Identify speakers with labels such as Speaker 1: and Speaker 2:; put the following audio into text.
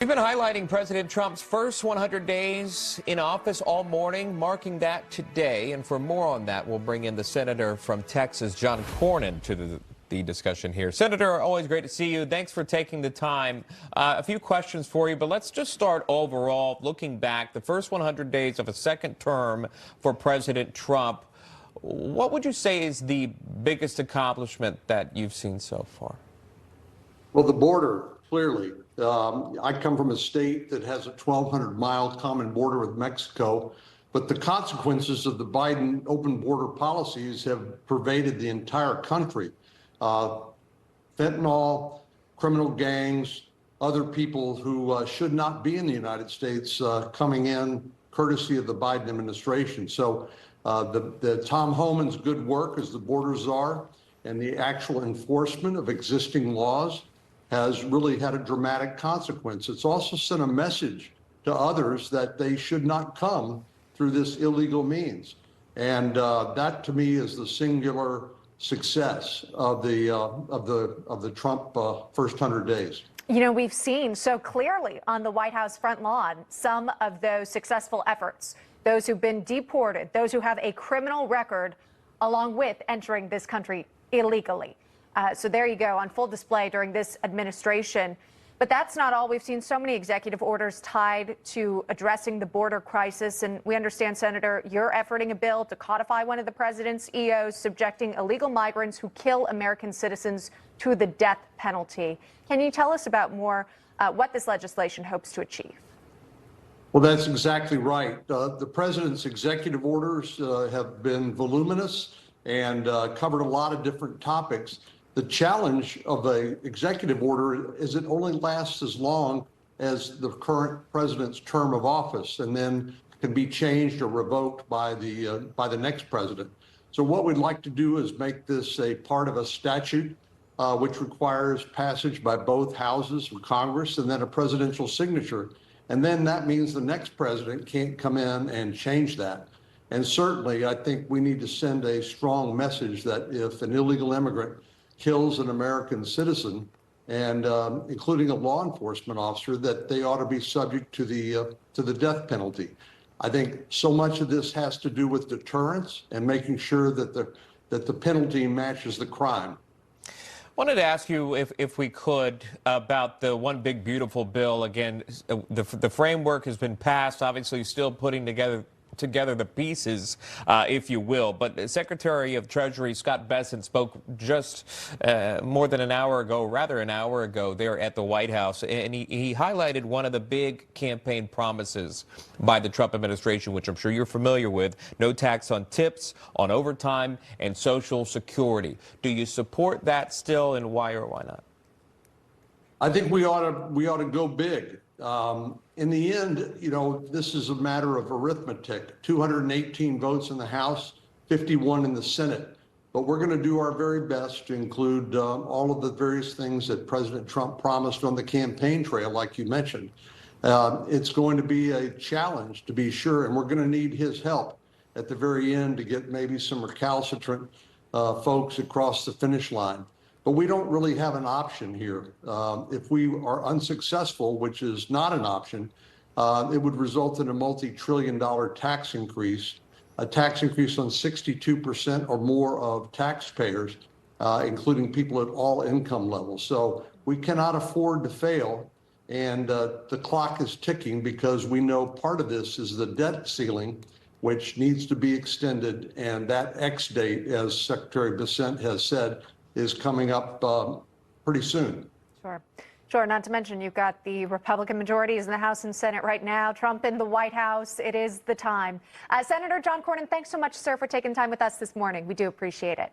Speaker 1: We've been highlighting President Trump's first 100 days in office all morning, marking that today. And for more on that, we'll bring in the senator from Texas, John Cornyn, to the discussion here. Senator, always great to see you. Thanks for taking the time. A few questions for you, but let's just start overall, looking back, the first 100 days of a second term for President Trump. What would you say is the biggest accomplishment that you've seen so far?
Speaker 2: Well, the border, clearly. I come from a state that has a 1,200-mile common border with Mexico, but the consequences of the Biden open border policies have pervaded the entire country. Fentanyl, criminal gangs, other people who should not be in the United States coming in courtesy of the Biden administration. So the Tom Homan's good work as the border czar and the actual enforcement of existing laws has really had a dramatic consequence. It's also sent a message to others that they should not come through this illegal means. And that, to me, is the singular success of the Trump first 100 days.
Speaker 3: You know, we've seen so clearly on the White House front lawn some of those successful efforts, those who've been deported, those who have a criminal record, along with entering this country illegally. So there you go, on full display during this administration. But that's not all. We've seen so many executive orders tied to addressing the border crisis. And we understand, Senator, you're efforting a bill to codify one of the president's EOs, subjecting illegal migrants who kill American citizens to the death penalty. Can you tell us about more what this legislation hopes to achieve?
Speaker 2: Well, that's exactly right. The president's executive orders have been voluminous and covered a lot of different topics. The challenge of an executive order is it only lasts as long as the current president's term of office, and then can be changed or revoked by the next president. So what we'd like to do is make this a part of a statute, which requires passage by both houses of Congress and then a presidential signature. And then that means the next president can't come in and change that. And certainly, I think we need to send a strong message that if an illegal immigrant kills an American citizen, and including a law enforcement officer, that they ought to be subject to the death penalty. I think so much of this has to do with deterrence and making sure that the penalty matches the crime.
Speaker 1: I wanted to ask you, if we could, about the One Big Beautiful Bill. Again, the framework has been passed, obviously still putting together the pieces, if you will. But Secretary of Treasury Scott Bessent spoke just more than an hour ago there at the White House, and he highlighted one of the big campaign promises by the Trump administration, which I'm sure you're familiar with: no tax on tips, on overtime, and Social Security. Do you support that still, and why or why not?
Speaker 2: I think we ought to go big. In the end, you know, this is a matter of arithmetic. 218 votes in the House, 51 in the Senate. But we're going to do our very best to include all of the various things that President Trump promised on the campaign trail, like you mentioned. It's going to be a challenge, to be sure, and we're going to need his help at the very end to get maybe some recalcitrant folks across the finish line. But we don't really have an option here. If we are unsuccessful, which is not an option, it would result in a multi-trillion-dollar tax increase, a tax increase on 62% or more of taxpayers, including people at all income levels. So we cannot afford to fail, and the clock is ticking, because we know part of this is the debt ceiling, which needs to be extended, and that X date, as Secretary Bessent has said, is coming up pretty soon.
Speaker 3: Sure. Not to mention, you've got the Republican majorities in the House and Senate right now, Trump in the White House. It is the time. Senator John Cornyn, thanks so much, sir, for taking time with us this morning. We do appreciate it.